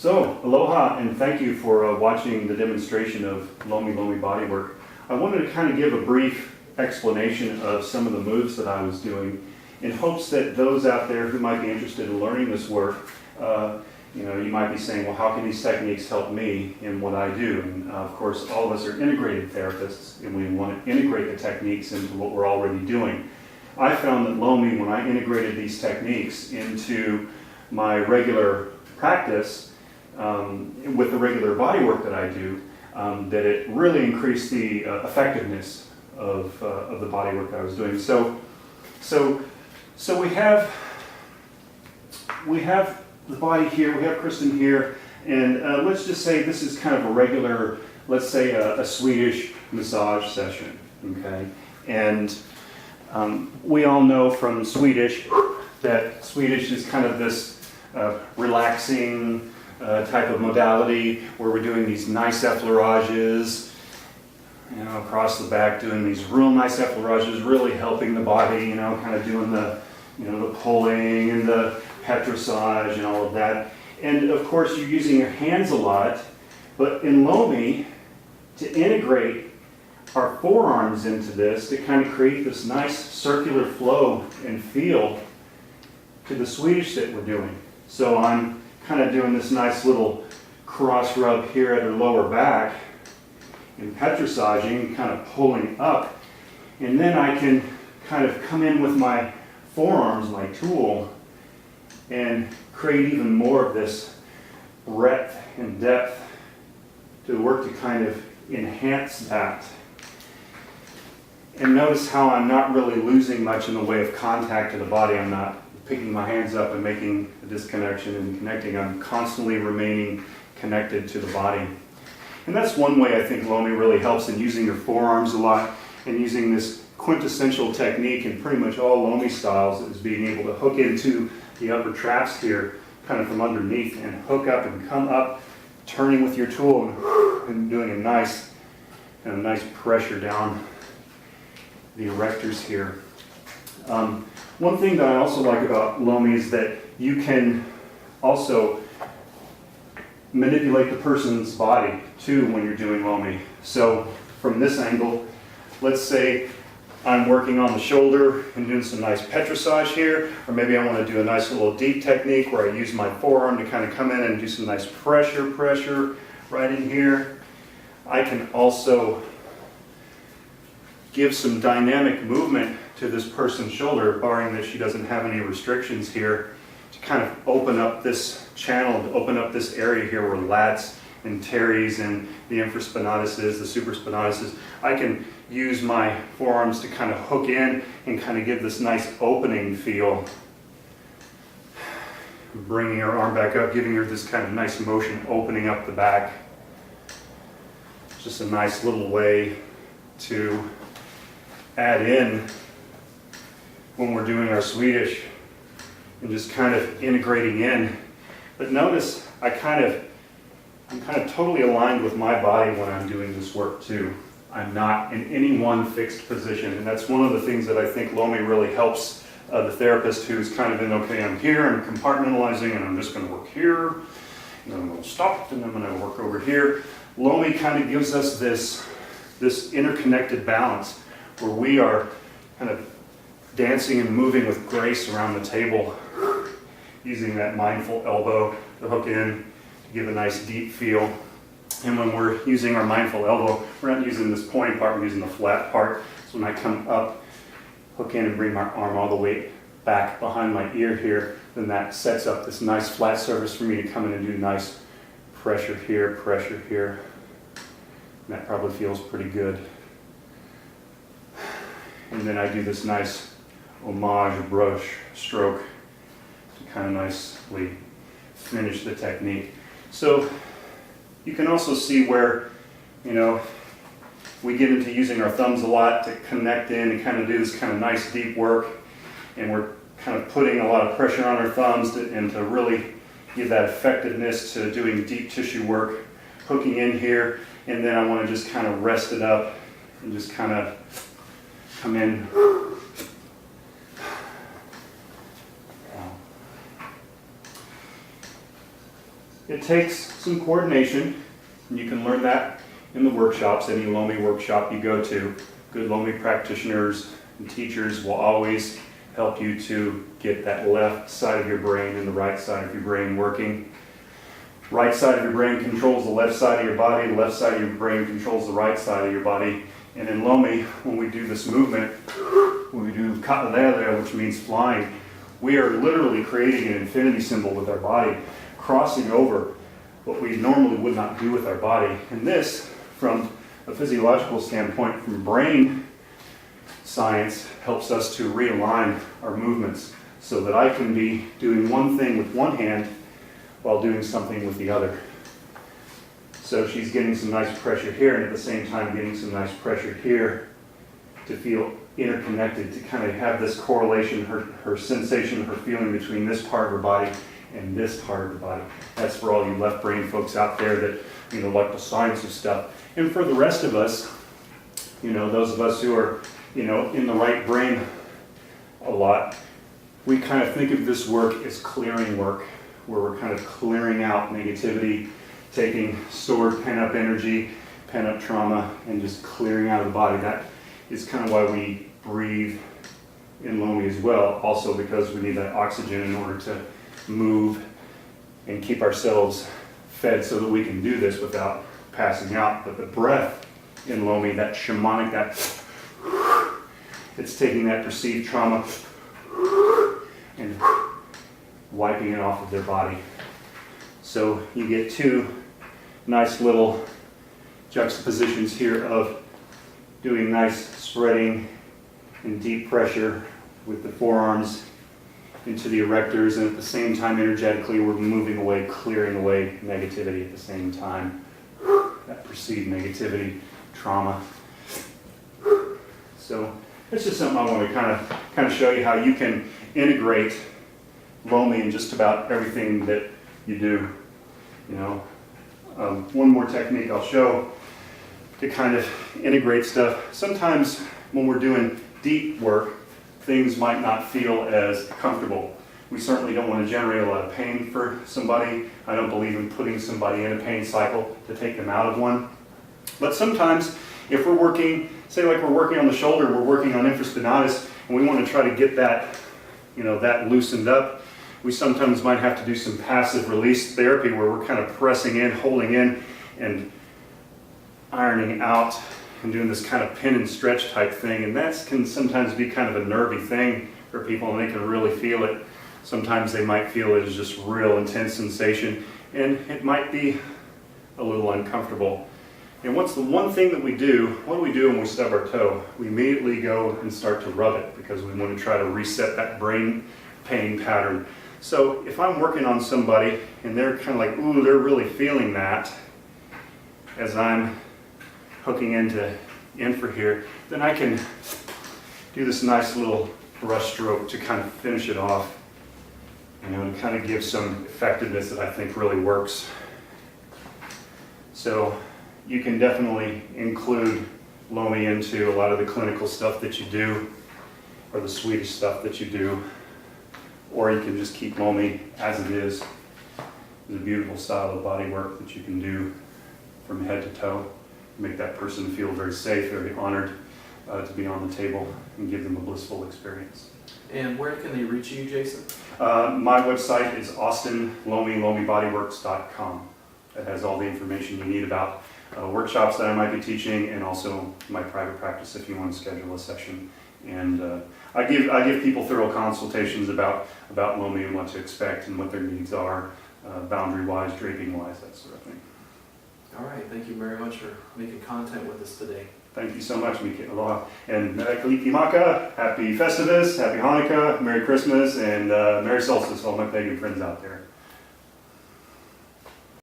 So, aloha and thank you for watching the demonstration of Lomilomi bodywork. I wanted to kind of give a brief explanation of some of the moves that I was doing in hopes that those out there who might be interested in learning this work, you might be saying, well, how can these techniques help me in what I do? And of course, all of us are integrated therapists and we want to integrate the techniques into what we're already doing. I found that Lomi, when I integrated these techniques into my regular practice, with the regular body work that I do, that it really increased the effectiveness of the body work I was doing. So we have the body here, we have Kristen here, and let's just say this is kind of a regular, let's say a Swedish massage session, okay? And we all know from Swedish that Swedish is kind of this relaxing type of modality where we're doing these nice effleurages, across the back, doing these real nice effleurages, really helping the body, kind of doing the, the pulling and the pracitioner and all of that. And of course, you're using your hands a lot, but in Lomi, to integrate our forearms into this, to kind of create this nice circular flow and feel to the Swedish that we're doing. So I'm kind of doing this nice little cross rub here at her lower back and pracitioning, kind of pulling up. And then I can kind of come in with my forearms, my tool, and create even more of this breadth and depth to work to kind of enhance that. And notice how I'm not really losing much in the way of contact to the body. I'm not picking my hands up and making a disconnection and connecting. I'm constantly remaining connected to the body. And that's one way I think Lomi really helps in using your forearms a lot and using this quintessential technique in pretty much all Lomi styles is being able to hook into the upper traps here, kind of from underneath, and hook up and come up, turning with your tool and doing a nice pressure down the erectors here. One thing that I also like about Lomi is that you can also manipulate the person's body too when you're doing Lomi. So from this angle, let's say I'm working on the shoulder and doing some nice pracitioner here, or maybe I want to do a nice little deep technique where I use my forearm to kind of come in and do some nice pressure right in here. I can also give some dynamic movement to this person's shoulder, barring that she doesn't have any restrictions here, to kind of open up this channel, to open up this area here where lats and teres and the infraspinatus is, the supraspinatus is. I can use my forearms to kind of hook in and kind of give this nice opening feel. Bringing her arm back up, giving her this kind of nice motion, opening up the back. It's just a nice little way to add in when we're doing our Swedish and just kind of integrating in. But notice I'm kind of totally aligned with my body when I'm doing this work too. I'm not in any one fixed position, and that's one of the things that I think Lomi really helps the therapist who's kind of in, okay, I'm here, I'm compartmentalizing, and I'm just going to work here, and then I'm going to stop, and then I'm going to work over here. Lomi kind of gives us this interconnected balance where we are kind of dancing and moving with grace around the table, using that mindful elbow to hook in, to give a nice deep feel. And when we're using our mindful elbow, we're not using this pointy part, we're using the flat part. So when I come up, hook in and bring my arm all the way back behind my ear here, then that sets up this nice flat surface for me to come in and do nice pressure here. And that probably feels pretty good. And then I do this nice homage brush stroke to kind of nicely finish the technique. So you can also see where, we get into using our thumbs a lot to connect in and kind of do this kind of nice deep work. And we're kind of putting a lot of pressure on our thumbs and to really give that effectiveness to doing deep tissue work, hooking in here. And then I want to just kind of rest it up and just kind of come in. it takes some coordination, and you can learn that in the workshops, any Lomi workshop you go to. Good Lomi practitioners and teachers will always help you to get that left side of your brain and the right side of your brain working. Right side of your brain controls the left side of your body, the left side of your brain controls the right side of your body. And in Lomi, when we do this movement, when we do katalele, which means flying, we are literally creating an infinity symbol with our body, crossing over what we normally would not do with our body. And this, from a physiological standpoint, from brain science, helps us to realign our movements so that I can be doing one thing with one hand while doing something with the other. So she's getting some nice pressure here, and at the same time getting some nice pressure here to feel interconnected, to kind of have this correlation, her sensation, her feeling between this part of her body and this part of her body. That's for all you left brain folks out there that, like the science of stuff. And for the rest of us, those of us who are, in the right brain a lot, we kind of think of this work as clearing work, where we're kind of clearing out negativity, taking stored pent-up energy, pent-up trauma, and just clearing out of the body. That is kind of why we breathe in Lomi as well, also because we need that oxygen in order to move and keep ourselves fed so that we can do this without passing out. But the breath in Lomi, that shamanic, it's taking that perceived trauma and wiping it off of their body. So you get two nice little juxtapositions here of doing nice spreading and deep pressure with the forearms into the erectors, and at the same time energetically we're moving away, clearing away negativity at the same time. That perceived negativity, trauma. So it's just something I want to kind of show you how you can integrate Lomi in just about everything that you do. One more technique I'll show to kind of integrate stuff. Sometimes when we're doing deep work, things might not feel as comfortable. We certainly don't want to generate a lot of pain for somebody. I don't believe in putting somebody in a pain cycle to take them out of one. But sometimes if we're working, say like we're working on the shoulder, we're working on infraspinatus, and we want to try to get that, that loosened up, we sometimes might have to do some passive release therapy where we're kind of pressing in, holding in, and ironing out and doing this kind of pin and stretch type thing. And that can sometimes be kind of a nervy thing for people, and they can really feel it. Sometimes they might feel it as just real intense sensation, and it might be a little uncomfortable. And what's the one thing that we do? What do we do when we stub our toe? We immediately go and start to rub it because we want to try to reset that brain pain pattern. So if I'm working on somebody and they're kind of like, ooh, they're really feeling that as I'm hooking into infra here, then I can do this nice little brush stroke to kind of finish it off, and kind of give some effectiveness that I think really works. So you can definitely include Lomi into a lot of the clinical stuff that you do, or the Swedish stuff that you do, or you can just keep Lomi as it is. It's a beautiful style of body work that you can do from head to toe. Make that person feel very safe, very honored to be on the table, and give them a blissful experience. And where can they reach you, Jason? My website is austinlomibodyworks.com. It has all the information you need about workshops that I might be teaching, and also my private practice if you want to schedule a session. And I give people thorough consultations about Lomi and what to expect and what their needs are, boundary-wise, draping-wise, that sort of thing. All right, thank you very much for making content with us today. Thank you so much, Miki. Aloha. And Kalikimaka, happy Festivus, happy Hanukkah, Merry Christmas, and Merry Solstice, all my pagan friends out there.